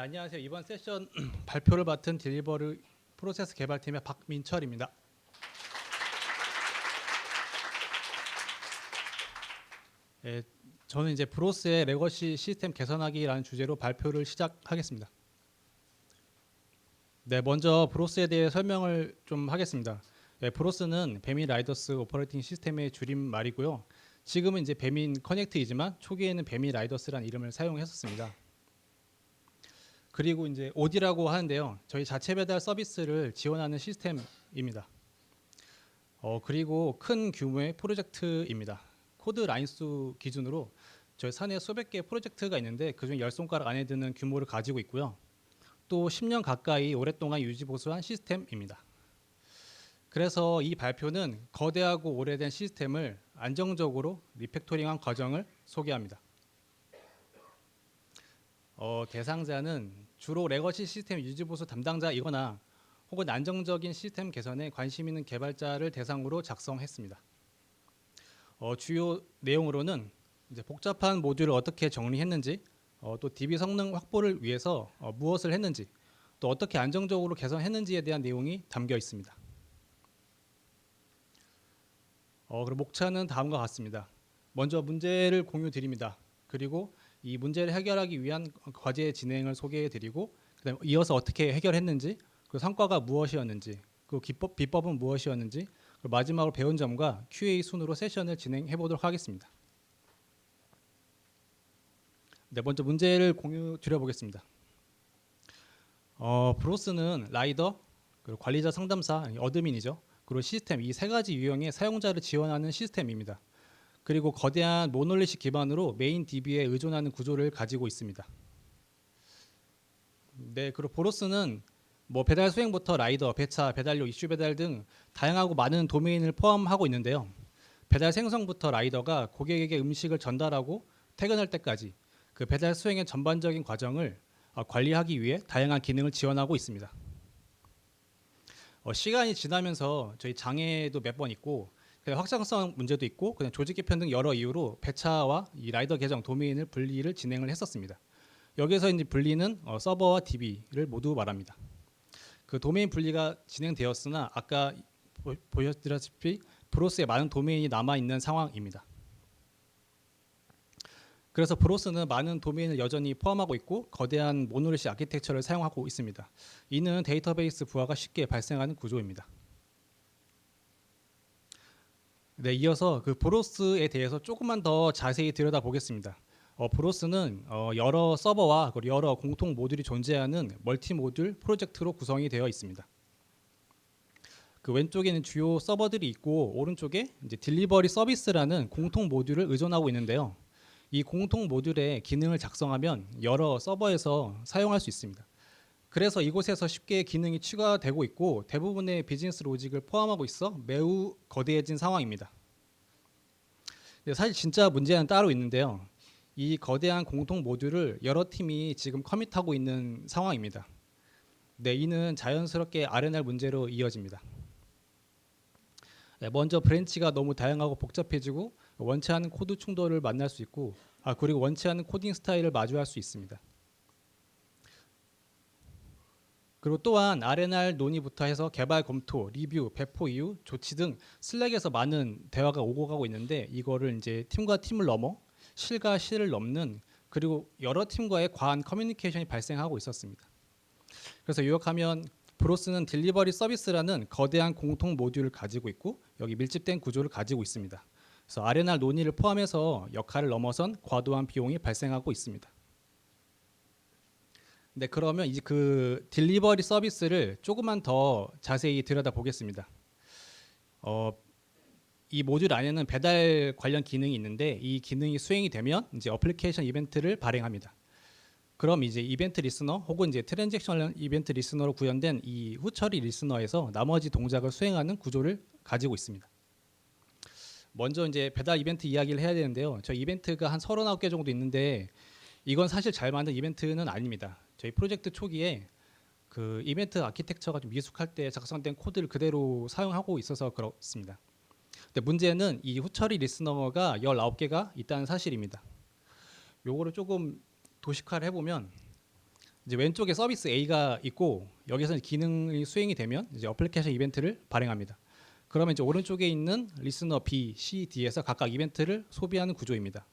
네, 안녕하세요. 이번 세션 발표를 맡은 딜리버리 프로세스 개발팀의 박민철입니다. 네, 저는 이제 브로스의 레거시 시스템 개선하기라는 주제로 발표를 시작하겠습니다. 네, 먼저 브로스에 대해 설명을 좀 하겠습니다. 네, 브로스는 배민 라이더스 오퍼레이팅 시스템의 줄임말이고요. 지금은 이제 배민 커넥트이지만 초기에는 배민 라이더스라는 이름을 사용했었습니다. 그리고 이제 OD라고 하는데요. 저희 자체 배달 서비스를 지원하는 시스템입니다. 그리고 큰 규모의 프로젝트입니다. 코드 라인 수 기준으로 저희 사내에 수백 개의 프로젝트가 있는데 그중 10손가락 안에 드는 규모를 가지고 있고요. 또 10년 가까이 오랫동안 유지 보수한 시스템입니다. 그래서 이 발표는 거대하고 오래된 시스템을 안정적으로 리팩토링한 과정을 소개합니다. 대상자는 주로 레거시 시스템 유지 보수 담당자이거나 혹은 안정적인 시스템 개선에 관심 있는 개발자를 대상으로 작성했습니다. 주요 내용으로는 이제 복잡한 모듈을 어떻게 정리했는지, 또 DB 성능 확보를 위해서 무엇을 했는지, 또 어떻게 안정적으로 개선했는지에 대한 내용이 담겨 있습니다. 그리고 목차는 다음과 같습니다. 먼저 문제를 공유 드립니다. 그리고 이 문제를 해결하기 위한 과제 진행을 소개해 드리고, 그다음에 이어서 어떻게 해결했는지, 그 성과가 무엇이었는지, 그 비법은 무엇이었는지, 그리고 마지막으로 배운 점과 QA 순으로 세션을 진행해 보도록 하겠습니다. 네, 먼저 문제를 공유 드려보겠습니다. 브로스는 라이더, 그리고 관리자 상담사, 어드민이죠. 그리고 시스템, 이 세 가지 유형의 사용자를 지원하는 시스템입니다. 그리고 거대한 모놀리식 기반으로 메인 DB에 의존하는 구조를 가지고 있습니다. 네, 그리고 브로스는 뭐 배달 수행부터 라이더, 배차, 배달료, 이슈 배달 등 다양하고 많은 도메인을 포함하고 있는데요. 배달 생성부터 라이더가 고객에게 음식을 전달하고 퇴근할 때까지 그 배달 수행의 전반적인 과정을 관리하기 위해 다양한 기능을 지원하고 있습니다. 시간이 지나면서 저희 장애도 몇 번 있고 확장성 문제도 있고 그냥 조직 개편 등 여러 이유로 배차와 이 라이더 계정 도메인을 분리를 진행을 했었습니다. 여기서 이제 분리는 서버와 DB를 모두 말합니다. 그 도메인 분리가 진행되었으나 아까 보셨다시피 브로스에 많은 도메인이 남아 있는 상황입니다. 그래서 브로스는 많은 도메인을 여전히 포함하고 있고 거대한 모노리식 아키텍처를 사용하고 있습니다. 이는 데이터베이스 부하가 쉽게 발생하는 구조입니다. 네, 이어서 그 브로스에 대해서 조금만 더 자세히 들여다보겠습니다. 브로스는 여러 서버와 여러 공통 모듈이 존재하는 멀티 모듈 프로젝트로 구성이 되어 있습니다. 그 왼쪽에는 주요 서버들이 있고 오른쪽에 이제 딜리버리 서비스라는 공통 모듈을 의존하고 있는데요. 이 공통 모듈의 기능을 작성하면 여러 서버에서 사용할 수 있습니다. 그래서 이곳에서 쉽게 기능이 추가되고 있고 대부분의 비즈니스 로직을 포함하고 있어 매우 거대해진 상황입니다. 사실 진짜 문제는 따로 있는데요. 이 거대한 공통 모듈을 여러 팀이 지금 커밋하고 있는 상황입니다. 네, 이는 자연스럽게 R&R 문제로 이어집니다. 네, 먼저 브랜치가 너무 다양하고 복잡해지고 원치 않은 코드 충돌을 만날 수 있고 그리고 원치 않은 코딩 스타일을 마주할 수 있습니다. 그리고 또한 R&R 논의부터 해서 개발 검토, 리뷰, 배포 이후 조치 등 슬랙에서 많은 대화가 오고 가고 있는데 이거를 이제 팀과 팀을 넘어 실과 실을 넘는 그리고 여러 팀과의 과한 커뮤니케이션이 발생하고 있었습니다. 그래서 요약하면 브로스는 딜리버리 서비스라는 거대한 공통 모듈을 가지고 있고 여기 밀집된 구조를 가지고 있습니다. 그래서 R&R 논의를 포함해서 역할을 넘어선 과도한 비용이 발생하고 있습니다. 네, 그러면 이제 그 딜리버리 서비스를 조금만 더 자세히 들여다보겠습니다. 이 모듈 안에는 배달 관련 기능이 있는데 이 기능이 수행이 되면 이제 어플리케이션 이벤트를 발행합니다. 그럼 이제 이벤트 리스너 혹은 이제 트랜잭션 이벤트 리스너로 구현된 이 후처리 리스너에서 나머지 동작을 수행하는 구조를 가지고 있습니다. 먼저 이제 배달 이벤트 이야기를 해야 되는데요. 저 이벤트가 한 39개 정도 있는데 이건 사실 잘 만든 이벤트는 아닙니다. 저희 프로젝트 초기에 그 이벤트 아키텍처가 좀 미숙할 때 작성된 코드를 그대로 사용하고 있어서 그렇습니다. 근데 문제는 이 후처리 리스너가 19개가 있다는 사실입니다. 요거를 조금 도식화를 해보면 이제 왼쪽에 서비스 A가 있고 여기서 기능이 수행이 되면 이제 어플리케이션 이벤트를 발행합니다. 그러면 이제 오른쪽에 있는 리스너 B, C, D에서 각각 이벤트를 소비하는 구조입니다.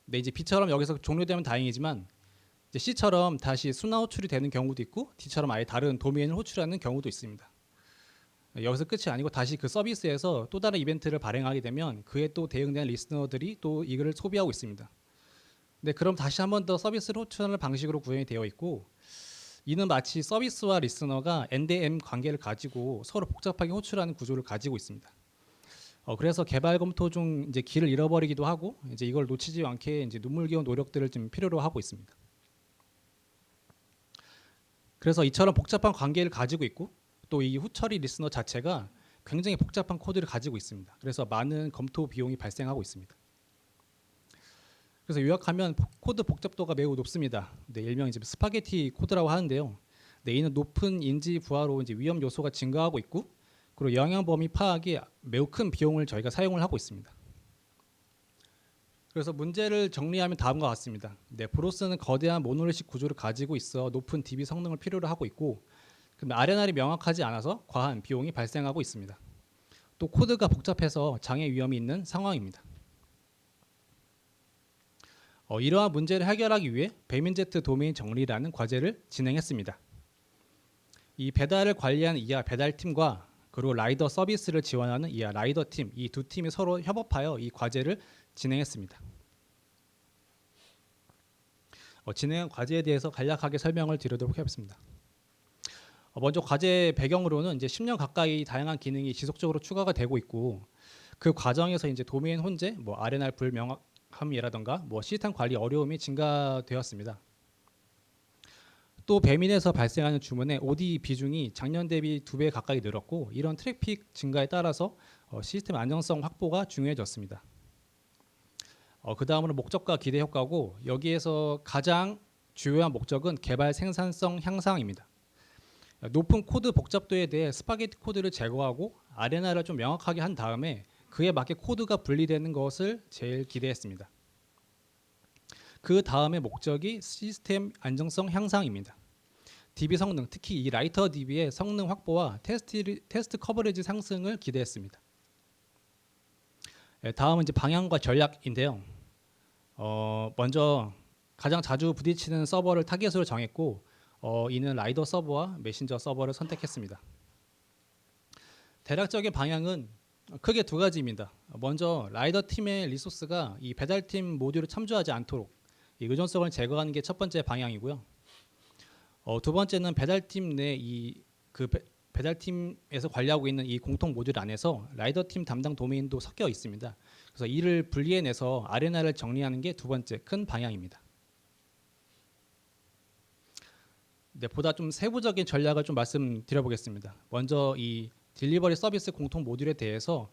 근데 이제 B처럼 여기서 종료되면 다행이지만 이제 C처럼 다시 순환 호출이 되는 경우도 있고 D처럼 아예 다른 도메인을 호출하는 경우도 있습니다. 여기서 끝이 아니고 다시 그 서비스에서 또 다른 이벤트를 발행하게 되면 그에 또 대응되는 리스너들이 또 이거를 소비하고 있습니다. 네, 그럼 다시 한 번 더 서비스를 호출하는 방식으로 구현이 되어 있고 이는 마치 서비스와 리스너가 end-to-end 관계를 가지고 서로 복잡하게 호출하는 구조를 가지고 있습니다. 그래서 개발 검토 중 이제 길을 잃어버리기도 하고 이제 이걸 놓치지 않게 이제 눈물겨운 노력들을 좀 필요로 하고 있습니다. 그래서 이처럼 복잡한 관계를 가지고 있고 또 이 후처리 리스너 자체가 굉장히 복잡한 코드를 가지고 있습니다. 그래서 많은 검토 비용이 발생하고 있습니다. 그래서 요약하면 코드 복잡도가 매우 높습니다. 네, 일명 이제 스파게티 코드라고 하는데요. 네, 이는 높은 인지 부하로 이제 위험 요소가 증가하고 있고, 그리고 영향 범위 파악에 매우 큰 비용을 저희가 사용을 하고 있습니다. 그래서 문제를 정리하면 다음과 같습니다. 네, 브로스는 거대한 모노리식 구조를 가지고 있어 높은 DB 성능을 필요로 하고 있고, 근데 RNR이 명확하지 않아서 과한 비용이 발생하고 있습니다. 또 코드가 복잡해서 장애 위험이 있는 상황입니다. 이러한 문제를 해결하기 위해 배민제트 도메인 정리라는 과제를 진행했습니다. 이 배달을 관리하는 이하 배달팀과 그리고 라이더 서비스를 지원하는 이하 라이더 팀, 이 두 팀이 서로 협업하여 이 과제를 진행했습니다. 진행한 과제에 대해서 간략하게 설명을 드리도록 하겠습니다. 먼저 과제 배경으로는 이제 10년 가까이 다양한 기능이 지속적으로 추가가 되고 있고 그 과정에서 이제 도메인 혼재, 뭐 RNR 불명확함이라던가 뭐 시스템 관리 어려움이 증가되었습니다. 또 배민에서 발생하는 주문의 OD 비중이 작년 대비 2배 가까이 늘었고 이런 트래픽 증가에 따라서 시스템 안정성 확보가 중요해졌습니다. 그 다음으로 목적과 기대 효과고 여기에서 가장 주요한 목적은 개발 생산성 향상입니다. 높은 코드 복잡도에 대해 스파게티 코드를 제거하고 RNR을 좀 명확하게 한 다음에 그에 맞게 코드가 분리되는 것을 제일 기대했습니다. 그 다음에 목적이 시스템 안정성 향상입니다. DB 성능, 특히 이 라이터 DB의 성능 확보와 테스트 커버리지 상승을 기대했습니다. 다음은 이제 방향과 전략인데요. 먼저 가장 자주 부딪히는 서버를 타겟으로 정했고 이는 라이더 서버와 메신저 서버를 선택했습니다. 대략적인 방향은 크게 두 가지입니다. 먼저 라이더 팀의 리소스가 이 배달팀 모듈을 참조하지 않도록 이 의존성을 제거하는 게 첫 번째 방향이고요. 두 번째는 배달팀 내 배달팀에서 관리하고 있는 이 공통 모듈 안에서 라이더 팀 담당 도메인도 섞여 있습니다. 그래서 이를 분리해내서 RNR을 정리하는 게 두 번째 큰 방향입니다. 네, 보다 좀 세부적인 전략을 좀 말씀드려보겠습니다. 먼저 이 딜리버리 서비스 공통 모듈에 대해서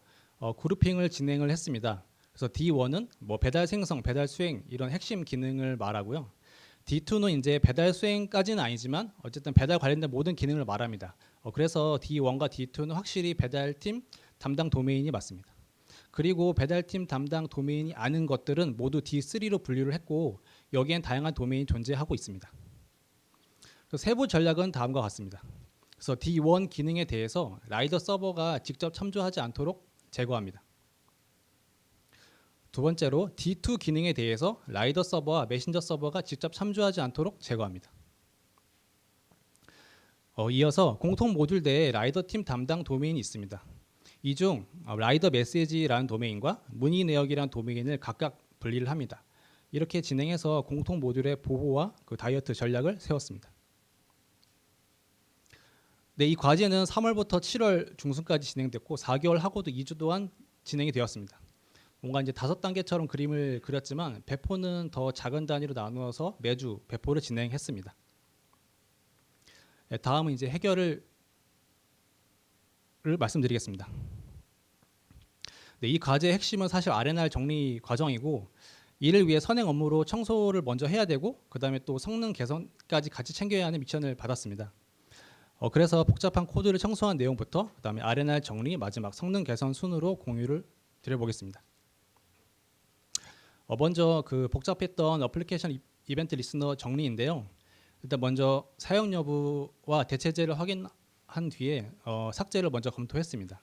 그룹핑을 진행을 했습니다. 그래서 D1은 뭐 배달 생성, 배달 수행 이런 핵심 기능을 말하고요. D2는 이제 배달 수행까지는 아니지만 어쨌든 배달 관련된 모든 기능을 말합니다. 그래서 D1과 D2는 확실히 배달팀 담당 도메인이 맞습니다. 그리고 배달팀 담당 도메인이 아는 것들은 모두 D3로 분류를 했고 여기엔 다양한 도메인이 존재하고 있습니다. 세부 전략은 다음과 같습니다. 그래서 D1 기능에 대해서 라이더 서버가 직접 참조하지 않도록 제거합니다. 두 번째로 D2 기능에 대해서 라이더 서버와 메신저 서버가 직접 참조하지 않도록 제거합니다. 이어서 공통 모듈 내에 라이더 팀 담당 도메인이 있습니다. 이 중 라이더 메시지라는 도메인과 문의 내역이라는 도메인을 각각 분리를 합니다. 이렇게 진행해서 공통 모듈의 보호와 그 다이어트 전략을 세웠습니다. 네, 이 과제는 3월부터 7월 중순까지 진행됐고 4개월 하고도 2주 동안 진행이 되었습니다. 뭔가 이제 5단계처럼 그림을 그렸지만 배포는 더 작은 단위로 나누어서 매주 배포를 진행했습니다. 네, 다음은 이제 해결을 말씀드리겠습니다. 네, 이 과제의 핵심은 사실 RNR 정리 과정이고 이를 위해 선행 업무로 청소를 먼저 해야 되고 그 다음에 또 성능 개선까지 같이 챙겨야 하는 미션을 받았습니다. 그래서 복잡한 코드를 청소한 내용부터 그 다음에 RNR 정리, 마지막 성능 개선 순으로 공유를 드려보겠습니다. 먼저 그 복잡했던 어플리케이션 이벤트 리스너 정리인데요. 일단 먼저 사용 여부와 대체제를 확인한 뒤에 삭제를 먼저 검토했습니다.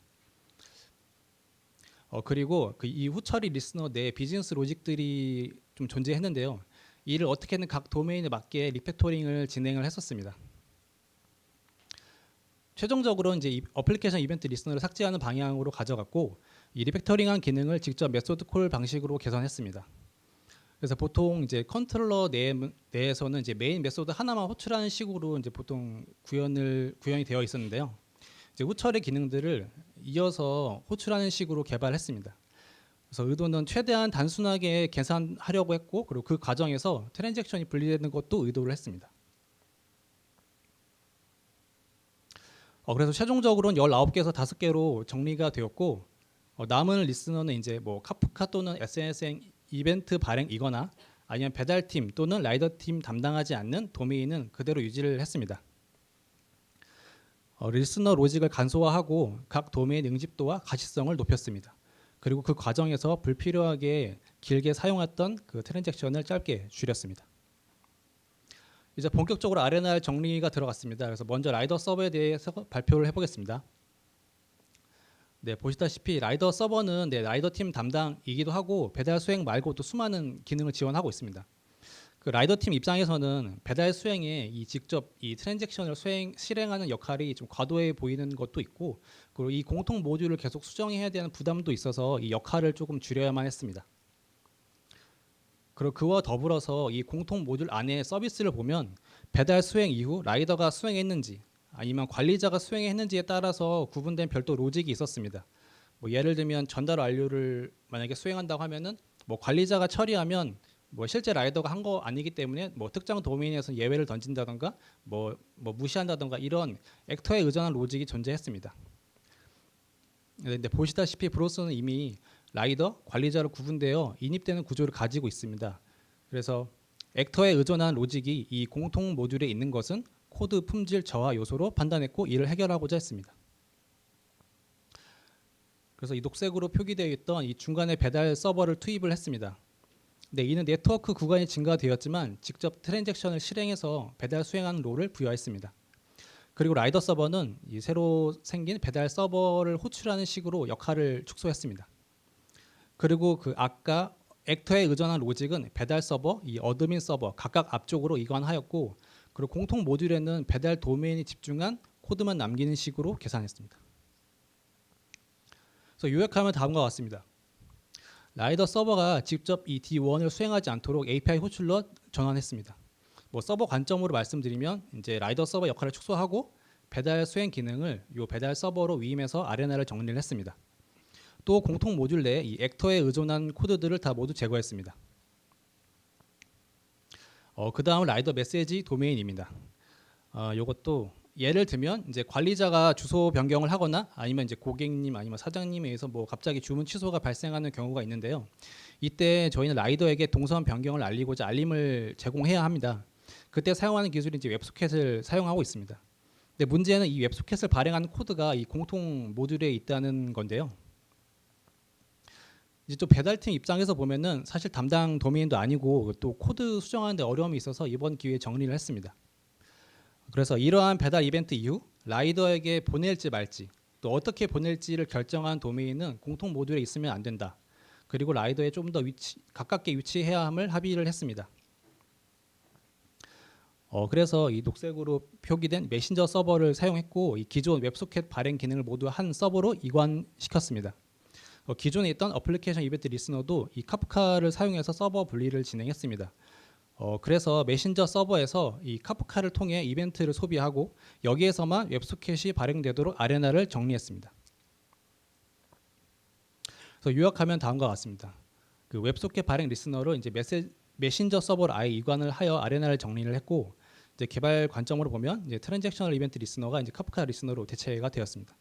그리고 그 이후 처리 리스너 내 비즈니스 로직들이 좀 존재했는데요. 이를 어떻게든 각 도메인에 맞게 리팩토링을 진행을 했었습니다. 최종적으로 이제 이 어플리케이션 이벤트 리스너를 삭제하는 방향으로 가져갔고, 이 리팩터링한 기능을 직접 메소드 콜 방식으로 개선했습니다. 그래서 보통 이제 컨트롤러 내에서는 이제 메인 메소드 하나만 호출하는 식으로 이제 보통 구현이 되어 있었는데요. 이제 후처리 기능들을 이어서 호출하는 식으로 개발했습니다. 그래서 의도는 최대한 단순하게 계산하려고 했고, 그리고 그 과정에서 트랜잭션이 분리되는 것도 의도를 했습니다. 그래서 최종적으로는 19개에서 5개로 정리가 되었고, 남은 리스너는 이제 뭐 카프카 또는 SNSN 이벤트 발행이거나 아니면 배달팀 또는 라이더팀 담당하지 않는 도메인은 그대로 유지를 했습니다. 리스너 로직을 간소화하고 각 도메인 응집도와 가시성을 높였습니다. 그리고 그 과정에서 불필요하게 길게 사용했던 그 트랜잭션을 짧게 줄였습니다. 이제 본격적으로 R&R 정리가 들어갔습니다. 그래서 먼저 라이더 서버에 대해서 발표를 해보겠습니다. 네, 보시다시피 라이더 서버는 라이더 팀 담당이기도 하고 배달 수행 말고도 수많은 기능을 지원하고 있습니다. 그 라이더 팀 입장에서는 배달 수행에 직접 이 트랜잭션을 실행하는 역할이 좀 과도해 보이는 것도 있고, 그리고 이 공통 모듈을 계속 수정해야 되는 부담도 있어서 이 역할을 조금 줄여야만 했습니다. 그리고 그와 더불어서 이 공통 모듈 안에 서비스를 보면 배달 수행 이후 라이더가 수행했는지 아니면 관리자가 수행했는지에 따라서 구분된 별도 로직이 있었습니다. 뭐 예를 들면 전달 완료를 만약에 수행한다고 하면은 뭐 관리자가 처리하면 뭐 실제 라이더가 한 거 아니기 때문에 뭐 특정 도메인에서 예외를 던진다던가 뭐 무시한다던가 이런 액터에 의존한 로직이 존재했습니다. 근데 보시다시피 브로스는 이미 라이더, 관리자로 구분되어 인입되는 구조를 가지고 있습니다. 그래서 액터에 의존한 로직이 이 공통 모듈에 있는 것은 코드 품질 저하 요소로 판단했고 이를 해결하고자 했습니다. 그래서 이 녹색으로 표기되어 있던 이 중간에 배달 서버를 투입을 했습니다. 네, 이는 네트워크 구간이 증가되었지만 직접 트랜잭션을 실행해서 배달 수행하는 롤을 부여했습니다. 그리고 라이더 서버는 이 새로 생긴 배달 서버를 호출하는 식으로 역할을 축소했습니다. 그리고 그 아까 액터에 의존한 로직은 배달 서버, 이 어드민 서버 각각 앞쪽으로 이관하였고, 그리고 공통 모듈에는 배달 도메인이 집중한 코드만 남기는 식으로 계산했습니다. 그래서 요약하면 다음과 같습니다. 라이더 서버가 직접 이 D1을 수행하지 않도록 API 호출로 전환했습니다. 뭐 서버 관점으로 말씀드리면 이제 라이더 서버 역할을 축소하고 배달 수행 기능을 이 배달 서버로 위임해서 R&R을 정리를 했습니다. 또 공통 모듈 내에 이 액터에 의존한 코드들을 다 모두 제거했습니다. 그 다음은 라이더 메시지 도메인입니다. 이것도 예를 들면 이제 관리자가 주소 변경을 하거나 아니면 이제 고객님 아니면 사장님에 의해서 뭐 갑자기 주문 취소가 발생하는 경우가 있는데요. 이때 저희는 라이더에게 동선 변경을 알리고자 알림을 제공해야 합니다. 그때 사용하는 기술이 이제 웹소켓을 사용하고 있습니다. 근데 문제는 이 웹소켓을 발행하는 코드가 이 공통 모듈에 있다는 건데요. 이제 또 배달팀 입장에서 보면은 사실 담당 도메인도 아니고 또 코드 수정하는데 어려움이 있어서 이번 기회에 정리를 했습니다. 그래서 이러한 배달 이벤트 이후 라이더에게 보낼지 말지 또 어떻게 보낼지를 결정한 도메인은 공통 모듈에 있으면 안 된다. 그리고 라이더에 좀 더 가깝게 위치해야 함을 합의를 했습니다. 그래서 이 녹색으로 표기된 메신저 서버를 사용했고 이 기존 웹소켓 발행 기능을 모두 한 서버로 이관시켰습니다. 기존에 있던 어플리케이션 이벤트 리스너도 이 카프카를 사용해서 서버 분리를 진행했습니다. 그래서 메신저 서버에서 이 카프카를 통해 이벤트를 소비하고 여기에서만 웹소켓이 발행되도록 R&R을 정리했습니다. 그래서 요약하면 다음과 같습니다. 그 웹소켓 발행 리스너로 이제 메신저 서버로 아예 이관을 하여 R&R을 정리를 했고, 이제 개발 관점으로 보면 이제 트랜잭셔널 이벤트 리스너가 이제 카프카 리스너로 대체가 되었습니다.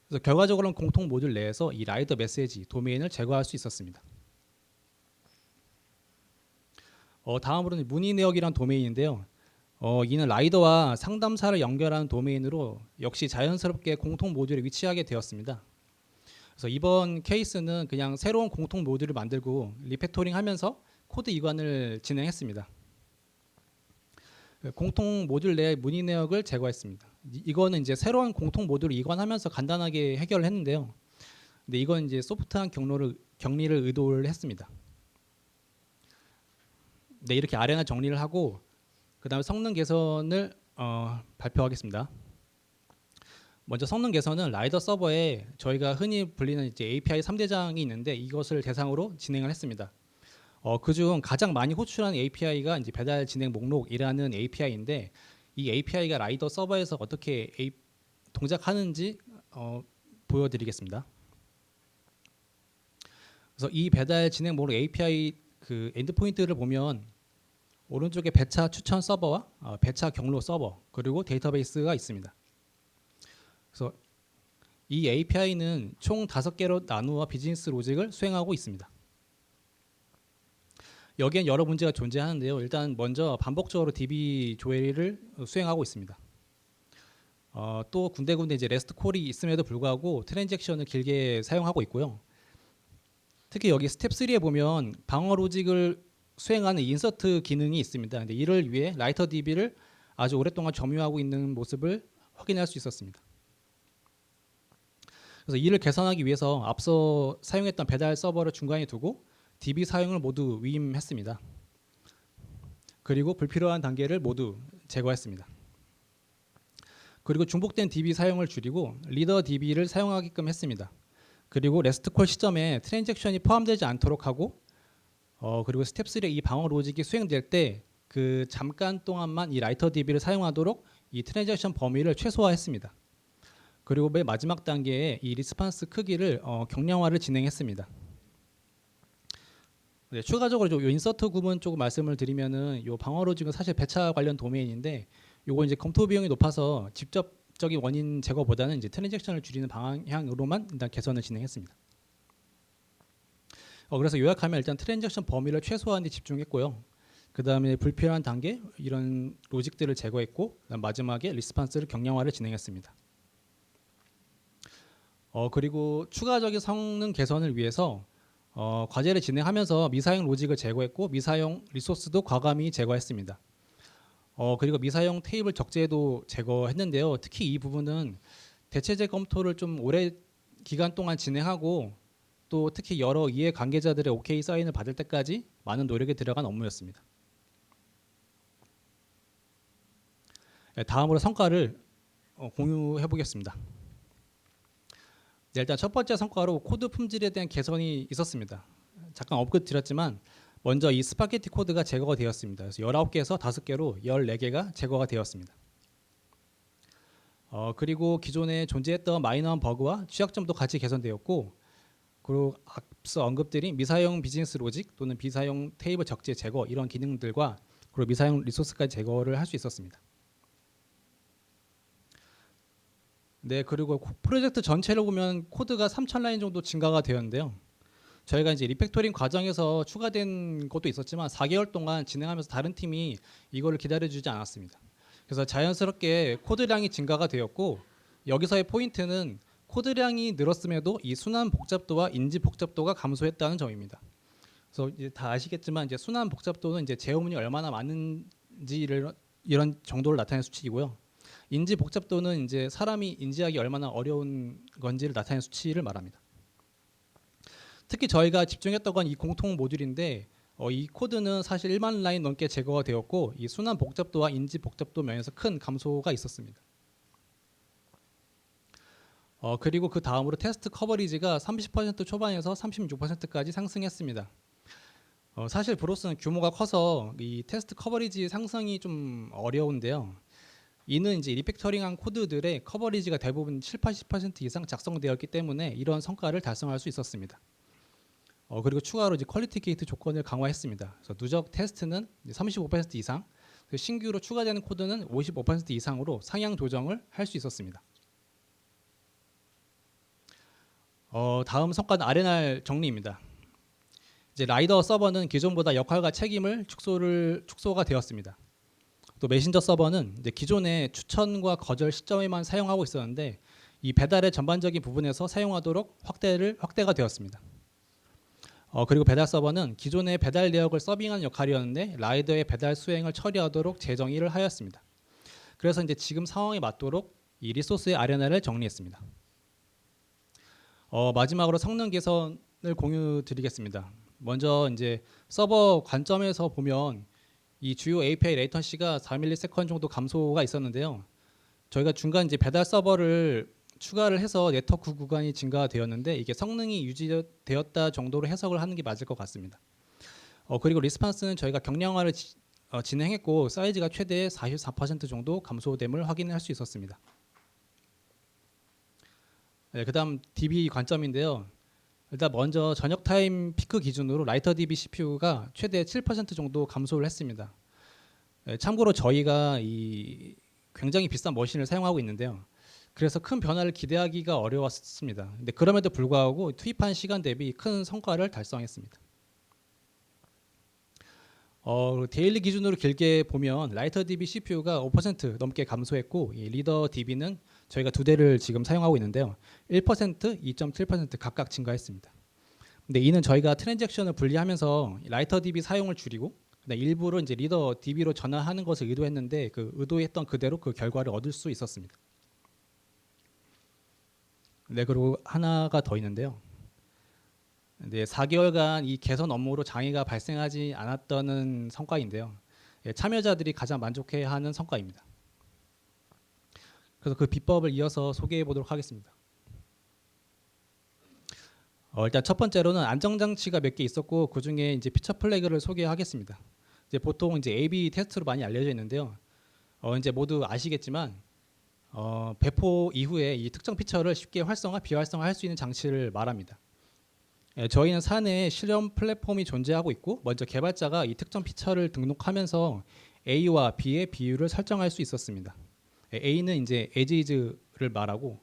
그래서 결과적으로는 공통 모듈 내에서 이 라이더 메시지 도메인을 제거할 수 있었습니다. 다음으로는 문의 내역이란 도메인인데요. 이는 라이더와 상담사를 연결하는 도메인으로 역시 자연스럽게 공통 모듈에 위치하게 되었습니다. 그래서 이번 케이스는 그냥 새로운 공통 모듈을 만들고 리팩토링하면서 코드 이관을 진행했습니다. 공통 모듈 내 문의 내역을 제거했습니다. 이거는 이제 새로운 공통 모듈을 이관하면서 간단하게 해결을 했는데요. 근데 이건 이제 소프트한 격리를 의도를 했습니다. 네, 이렇게 아레나 정리를 하고 그다음에 성능 개선을 발표하겠습니다. 먼저 성능 개선은 라이더 서버에 저희가 흔히 불리는 이제 API 3대장이 있는데 이것을 대상으로 진행을 했습니다. 그중 가장 많이 호출하는 API가 이제 배달 진행 목록이라는 API인데 이 API가 라이더 서버에서 어떻게 동작하는지 보여드리겠습니다. 그래서 이 배달 진행 목록 API 그 엔드포인트를 보면 오른쪽에 배차 추천 서버와 배차 경로 서버 그리고 데이터베이스가 있습니다. 그래서 이 API는 총 5개로 나누어 비즈니스 로직을 수행하고 있습니다. 여기엔 여러 문제가 존재하는데요. 일단 먼저 반복적으로 DB 조회를 수행하고 있습니다. 또 군데군데 이제 REST 콜이 있음에도 불구하고 트랜잭션을 길게 사용하고 있고요. 특히 여기 스텝 3에 보면 방어 로직을 수행하는 인서트 기능이 있습니다. 근데 이를 위해 라이터 DB를 아주 오랫동안 점유하고 있는 모습을 확인할 수 있었습니다. 그래서 이를 개선하기 위해서 앞서 사용했던 배달 서버를 중간에 두고 DB 사용을 모두 위임했습니다. 그리고 불필요한 단계를 모두 제거했습니다. 그리고 중복된 DB 사용을 줄이고 리더 DB를 사용하게끔 했습니다. 그리고 레스트콜 시점에 트랜잭션이 포함되지 않도록 하고 그리고 스텝 3의 이 방어 로직이 수행될 때 그 잠깐 동안만 이 라이터 DB를 사용하도록 이 트랜잭션 범위를 최소화했습니다. 그리고 맨 마지막 단계에 이 리스판스 크기를 경량화를 진행했습니다. 네, 추가적으로 요 인서트 구문 쪽 말씀을 드리면은 요 방어 로직은 사실 배차 관련 도메인인데 요거 이제 검토 비용이 높아서 직접적인 원인 제거보다는 이제 트랜잭션을 줄이는 방향으로만 일단 개선을 진행했습니다. 그래서 요약하면 일단 트랜잭션 범위를 최소화하는 데 집중했고요. 그 다음에 불필요한 단계 이런 로직들을 제거했고 마지막에 리스판스를 경량화를 진행했습니다. 그리고 추가적인 성능 개선을 위해서 과제를 진행하면서 미사용 로직을 제거했고 미사용 리소스도 과감히 제거했습니다. 그리고 미사용 테이블 적재도 제거했는데요. 특히 이 부분은 대체제 검토를 좀 오래 기간 동안 진행하고 또 특히 여러 이해 관계자들의 OK 사인을 받을 때까지 많은 노력이 들어간 업무였습니다. 다음으로 성과를 공유해 보겠습니다. 네, 일단 첫 번째 성과로 코드 품질에 대한 개선이 있었습니다. 잠깐 업글 드렸지만 먼저 이 스파게티 코드가 제거가 되었습니다. 그래서 19개에서 5개로 14개가 제거가 되었습니다. 그리고 기존에 존재했던 마이너한 버그와 취약점도 같이 개선되었고 그리고 앞서 언급드린 미사용 비즈니스 로직 또는 비사용 테이블 적재 제거 이런 기능들과 그리고 미사용 리소스까지 제거를 할 수 있었습니다. 네, 그리고 프로젝트 전체를 보면 코드가 3,000라인 정도 증가가 되었는데요. 저희가 이제 리팩토링 과정에서 추가된 것도 있었지만 4개월 동안 진행하면서 다른 팀이 이거를 기다려주지 않았습니다. 그래서 자연스럽게 코드량이 증가가 되었고 여기서의 포인트는 코드량이 늘었음에도 이 순환 복잡도와 인지 복잡도가 감소했다는 점입니다. 그래서 이제 다 아시겠지만 이제 순환 복잡도는 이제 제어문이 얼마나 많은지를 이런 정도를 나타내는 수치이고요. 인지 복잡도는 이제 사람이 인지하기 얼마나 어려운 건지를 나타내는 수치를 말합니다. 특히 저희가 집중했던 건 이 공통 모듈인데 이 코드는 사실 1만 라인 넘게 제거가 되었고 이 순환 복잡도와 인지 복잡도 면에서 큰 감소가 있었습니다. 그리고 그 다음으로 테스트 커버리지가 30% 초반에서 36%까지 상승했습니다. 사실 브로스는 규모가 커서 이 테스트 커버리지 상승이 좀 어려운데요. 이는 이제 리팩터링한 코드들의 커버리지가 대부분 70-80% 이상 작성되었기 때문에 이런 성과를 달성할 수 있었습니다. 그리고 추가로 이제 퀄리티 게이트 조건을 강화했습니다. 그래서 누적 테스트는 35% 이상, 신규로 추가되는 코드는 55% 이상으로 상향 조정을 할 수 있었습니다. 다음 성과는 R&R 정리입니다. 이제 라이더 서버는 기존보다 역할과 책임을 축소가 되었습니다. 또 메신저 서버는 이제 기존의 추천과 거절 시점에만 사용하고 있었는데 이 배달의 전반적인 부분에서 사용하도록 확대가 되었습니다. 그리고 배달 서버는 기존의 배달 내역을 서빙하는 역할이었는데 라이더의 배달 수행을 처리하도록 재정의를 하였습니다. 그래서 이제 지금 상황에 맞도록 이 리소스의 아레나를 정리했습니다. 마지막으로 성능 개선을 공유 드리겠습니다. 먼저 이제 서버 관점에서 보면 이 주요 API 레이턴시가 4ms 정도 감소가 있었는데요. 저희가 중간 이제 배달 서버를 추가를 해서 네트워크 구간이 증가되었는데 이게 성능이 유지되었다 정도로 해석을 하는 게 맞을 것 같습니다. 그리고 리스판스는 저희가 경량화를 진행했고 사이즈가 최대 44% 정도 감소됨을 확인할 수 있었습니다. 네, 그다음 DB 관점인데요. 일단 먼저 저녁 타임 피크 기준으로 라이터 DB CPU가 최대 7% 정도 감소를 했습니다. 네, 참고로 저희가 이 굉장히 비싼 머신을 사용하고 있는데요. 그래서 큰 변화를 기대하기가 어려웠습니다. 근데 그럼에도 불구하고 투입한 시간 대비 큰 성과를 달성했습니다. 데일리 기준으로 길게 보면 라이터 DB CPU가 5% 넘게 감소했고 이 리더 DB는 저희가 두 대를 지금 사용하고 있는데요. 1%, 2.7% 각각 증가했습니다. 근데 이는 저희가 트랜잭션을 분리하면서 라이터 DB 사용을 줄이고 일부러 이제 리더 DB로 전환하는 것을 의도했는데 그 의도했던 그대로 그 결과를 얻을 수 있었습니다. 네, 그리고 하나가 더 있는데요. 네, 4개월간 이 개선 업무로 장애가 발생하지 않았다는 성과인데요. 참여자들이 가장 만족해하는 성과입니다. 그래서 그 비법을 이어서 소개해 보도록 하겠습니다. 일단 첫 번째로는 안정장치가 몇 개 있었고 그 중에 이제 피처 플래그를 소개하겠습니다. 이제 보통 이제 A/B 테스트로 많이 알려져 있는데요. 이제 모두 아시겠지만 배포 이후에 이 특정 피처를 쉽게 활성화, 비활성화할 수 있는 장치를 말합니다. 저희는 사내에 실험 플랫폼이 존재하고 있고 먼저 개발자가 이 특정 피처를 등록하면서 A와 B의 비율을 설정할 수 있었습니다. A는 이제 as를 말하고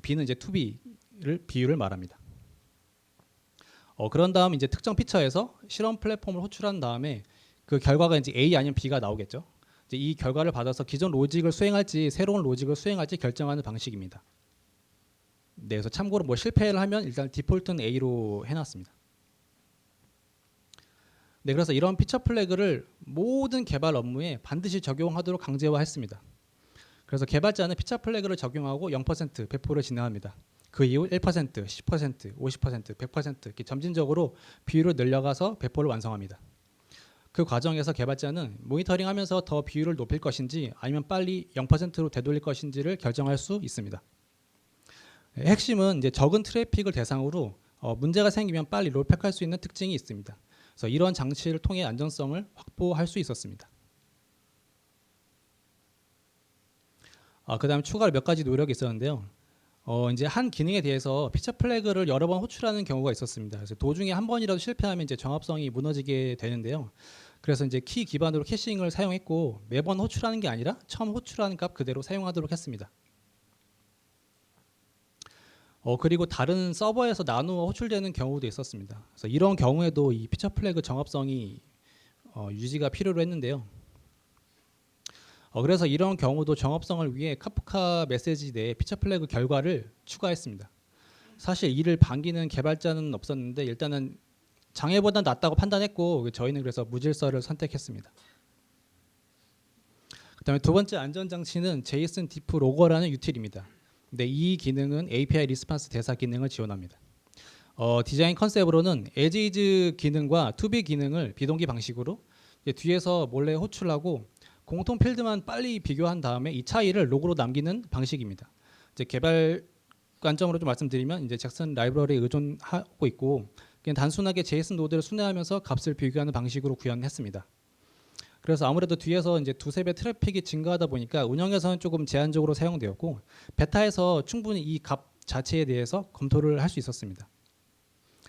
B는 이제 to B를 비율을 말합니다. 그런 다음 이제 특정 피처에서 실험 플랫폼을 호출한 다음에 그 결과가 이제 A 아니면 B가 나오겠죠. 이제 이 결과를 받아서 기존 로직을 수행할지 새로운 로직을 수행할지 결정하는 방식입니다. 네, 그래서 참고로 뭐 실패를 하면 일단 디폴트는 A로 해놨습니다. 네, 그래서 이런 피처 플래그를 모든 개발 업무에 반드시 적용하도록 강제화했습니다. 그래서 개발자는 피처 플래그를 적용하고 0% 배포를 진행합니다. 그 이후 1%, 10%, 50%, 100% 이렇게 점진적으로 비율을 늘려가서 배포를 완성합니다. 그 과정에서 개발자는 모니터링하면서 더 비율을 높일 것인지 아니면 빨리 0%로 되돌릴 것인지를 결정할 수 있습니다. 핵심은 이제 적은 트래픽을 대상으로 문제가 생기면 빨리 롤백할 수 있는 특징이 있습니다. 그래서 이런 장치를 통해 안전성을 확보할 수 있었습니다. 그다음 추가로 몇 가지 노력이 있었는데요. 이제 한 기능에 대해서 피처 플래그를 여러 번 호출하는 경우가 있었습니다. 그래서 도중에 한 번이라도 실패하면 이제 정합성이 무너지게 되는데요. 그래서 이제 키 기반으로 캐싱을 사용했고 매번 호출하는 게 아니라 처음 호출하는 값 그대로 사용하도록 했습니다. 그리고 다른 서버에서 나누어 호출되는 경우도 있었습니다. 그래서 이런 경우에도 이 피처 플래그 정합성이 유지가 필요로 했는데요. 그래서 이런 경우도 정합성을 위해 카프카 메시지 내에 피처 플래그 결과를 추가했습니다. 사실 이를 반기는 개발자는 없었는데 일단은 장애보다 낫다고 판단했고 저희는 그래서 무질서를 선택했습니다. 그다음에 두 번째 안전장치는 JSON diff logger라는 유틸입니다. 근데 이 기능은 API 리스판스 대사 기능을 지원합니다. 디자인 컨셉으로는 as 기능과 to be 기능을 비동기 방식으로 뒤에서 몰래 호출하고 공통 필드만 빨리 비교한 다음에 이 차이를 로그로 남기는 방식입니다. 이제 개발 관점으로 좀 말씀드리면 이제 잭슨 라이브러리에 의존하고 있고 그냥 단순하게 JSON 노드를 순회하면서 값을 비교하는 방식으로 구현했습니다. 그래서 아무래도 뒤에서 이제 두세 배 트래픽이 증가하다 보니까 운영에서는 조금 제한적으로 사용되었고 베타에서 충분히 이 값 자체에 대해서 검토를 할 수 있었습니다.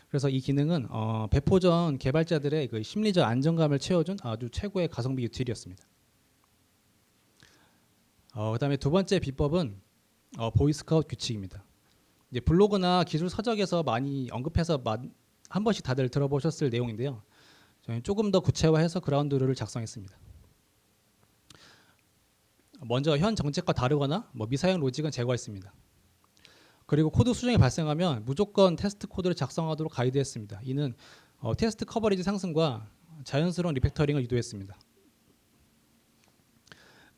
그래서 이 기능은 배포 전 개발자들의 그 심리적 안정감을 채워준 아주 최고의 가성비 유틸이었습니다. 그다음에 두 번째 비법은 보이스카우트 규칙입니다. 이제 블로그나 기술 서적에서 많이 언급해서 한 번씩 다들 들어보셨을 내용인데요. 저희는 조금 더 구체화해서 그라운드 룰을 작성했습니다. 먼저 현 정책과 다르거나 미사용 로직은 제거했습니다. 그리고 코드 수정이 발생하면 무조건 테스트 코드를 작성하도록 가이드했습니다. 이는 테스트 커버리지 상승과 자연스러운 리팩터링을 유도했습니다.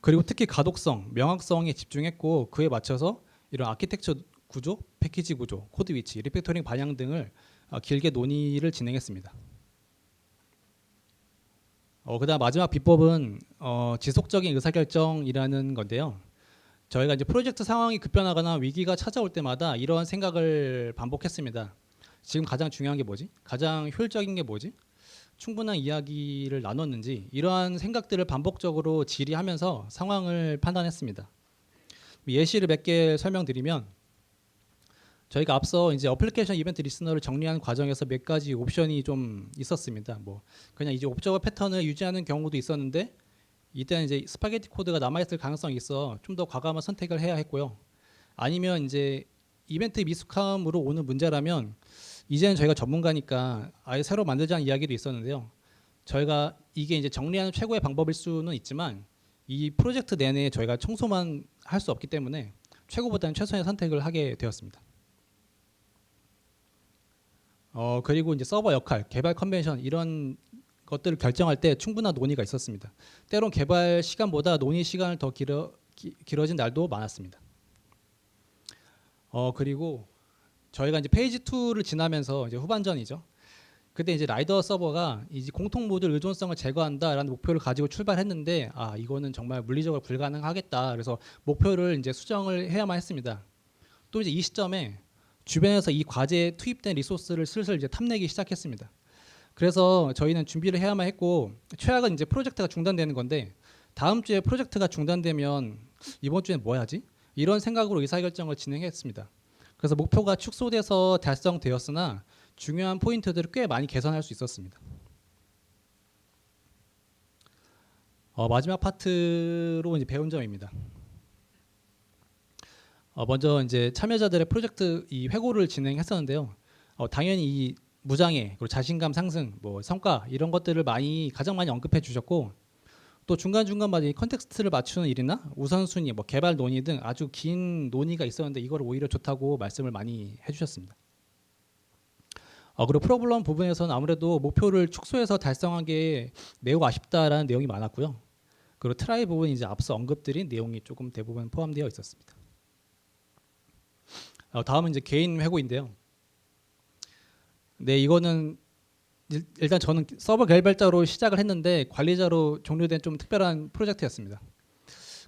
그리고 특히 가독성, 명확성에 집중했고 그에 맞춰서 이런 아키텍처 구조, 패키지 구조, 코드 위치, 리팩터링 방향 등을 길게 논의를 진행했습니다. 그다음 마지막 비법은 지속적인 의사결정이라는 건데요. 저희가 이제 프로젝트 상황이 급변하거나 위기가 찾아올 때마다 이런 생각을 반복했습니다. 지금 가장 중요한 게 뭐지? 가장 효율적인 게 뭐지? 충분한 이야기를 나눴는지 이러한 생각들을 반복적으로 질의하면서 상황을 판단했습니다. 예시를 몇 개 설명드리면 저희가 앞서 이제 어플리케이션 이벤트 리스너를 정리하는 과정에서 몇 가지 옵션이 좀 있었습니다. 뭐 그냥 이제 옵저버 패턴을 유지하는 경우도 있었는데 이때는 이제 스파게티 코드가 남아있을 가능성이 있어 좀 더 과감한 선택을 해야 했고요. 아니면 이제 이벤트 미숙함으로 오는 문제라면 이제는 저희가 전문가니까 아예 새로 만들자는 이야기도 있었는데요. 저희가 이게 이제 정리하는 최고의 방법일 수는 있지만 이 프로젝트 내내 저희가 청소만 할 수 없기 때문에 최고보다는 최선의 선택을 하게 되었습니다. 그리고 이제 서버 역할, 개발 컨벤션 이런 것들을 결정할 때 충분한 논의가 있었습니다. 때론 개발 시간보다 논의 시간을 더 길어진 날도 많았습니다. 그리고 저희가 이제 페이지 2를 지나면서 이제 후반전이죠. 그때 이제 라이더 서버가 이제 공통 모듈 의존성을 제거한다라는 목표를 가지고 출발했는데 이거는 정말 물리적으로 불가능하겠다. 그래서 목표를 이제 수정을 해야만 했습니다. 또 이제 이 시점에 주변에서 이 과제에 투입된 리소스를 슬슬 이제 탐내기 시작했습니다. 그래서 저희는 준비를 해야만 했고 최악은 이제 프로젝트가 중단되는 건데 다음 주에 프로젝트가 중단되면 이번 주엔 뭐 해야지? 이런 생각으로 의사결정을 진행했습니다. 그래서 목표가 축소돼서 달성되었으나 중요한 포인트들을 꽤 많이 개선할 수 있었습니다. 마지막 파트로 이제 배운 점입니다. 먼저 이제 참여자들의 프로젝트 이 회고를 진행했었는데요. 당연히 이 무장애 그리고 자신감 상승, 뭐 성과 이런 것들을 가장 많이 언급해 주셨고 또 중간중간마다 이 컨텍스트를 맞추는 일이나 우선순위, 뭐 개발 논의 등 아주 긴 논의가 있었는데 이걸 오히려 좋다고 말씀을 많이 해주셨습니다. 그리고 프로블럼 부분에서는 아무래도 목표를 축소해서 달성한 게 매우 아쉽다라는 내용이 많았고요. 그리고 트라이 부분 이제 앞서 언급드린 내용이 조금 대부분 포함되어 있었습니다. 다음은 이제 개인 회고인데요. 네, 이거는 일단 저는 서버 개발자로 시작을 했는데 관리자로 종료된 좀 특별한 프로젝트였습니다.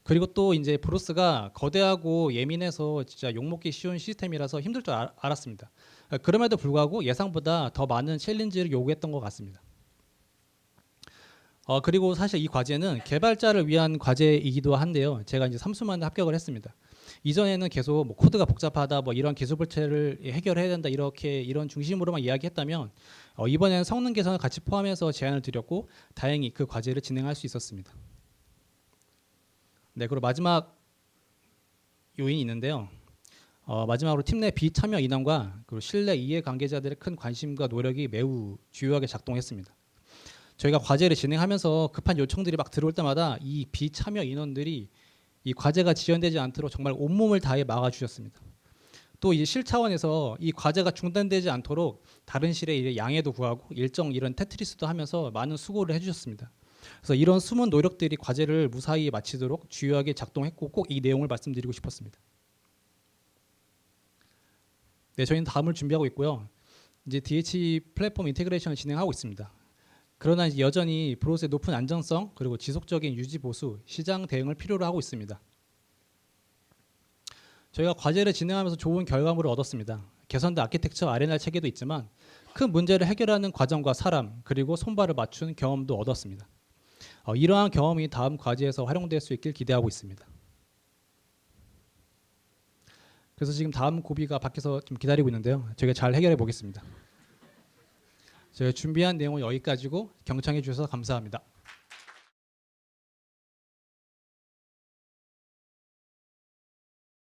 그리고 또 이제 브루스가 거대하고 예민해서 진짜 욕먹기 쉬운 시스템이라서 힘들 줄 알았습니다. 그럼에도 불구하고 예상보다 더 많은 챌린지를 요구했던 것 같습니다. 그리고 사실 이 과제는 개발자를 위한 과제이기도 한데요. 제가 이제 3수 만에 합격을 했습니다. 이전에는 계속 뭐 코드가 복잡하다, 뭐 이런 기술 불체를 해결해야 된다 이런 중심으로만 이야기했다면 이번에는 성능 개선을 같이 포함해서 제안을 드렸고 다행히 그 과제를 진행할 수 있었습니다. 네, 그리고 마지막 요인이 있는데요. 마지막으로 팀 내 비참여 인원과 그리고 신뢰 이해 관계자들의 큰 관심과 노력이 매우 주요하게 작동했습니다. 저희가 과제를 진행하면서 급한 요청들이 막 들어올 때마다 이 비참여 인원들이 이 과제가 지연되지 않도록 정말 온몸을 다해 막아주셨습니다. 또 이제 실 차원에서 이 과제가 중단되지 않도록 다른 실에 양해도 구하고 일정 이런 테트리스도 하면서 많은 수고를 해주셨습니다. 그래서 이런 숨은 노력들이 과제를 무사히 마치도록 주요하게 작동했고 꼭 이 내용을 말씀드리고 싶었습니다. 네, 저희는 다음을 준비하고 있고요. 이제 DH 플랫폼 인테그레이션을 진행하고 있습니다. 그러나 이제 여전히 브로스의 높은 안정성 그리고 지속적인 유지 보수, 시장 대응을 필요로 하고 있습니다. 저희가 과제를 진행하면서 좋은 결과물을 얻었습니다. 개선된 아키텍처 R&R 체계도 있지만 큰 문제를 해결하는 과정과 사람 그리고 손발을 맞춘 경험도 얻었습니다. 이러한 경험이 다음 과제에서 활용될 수 있길 기대하고 있습니다. 그래서 지금 다음 고비가 밖에서 좀 기다리고 있는데요. 저희가 잘 해결해 보겠습니다. 저희가 준비한 내용은 여기까지고 경청해 주셔서 감사합니다.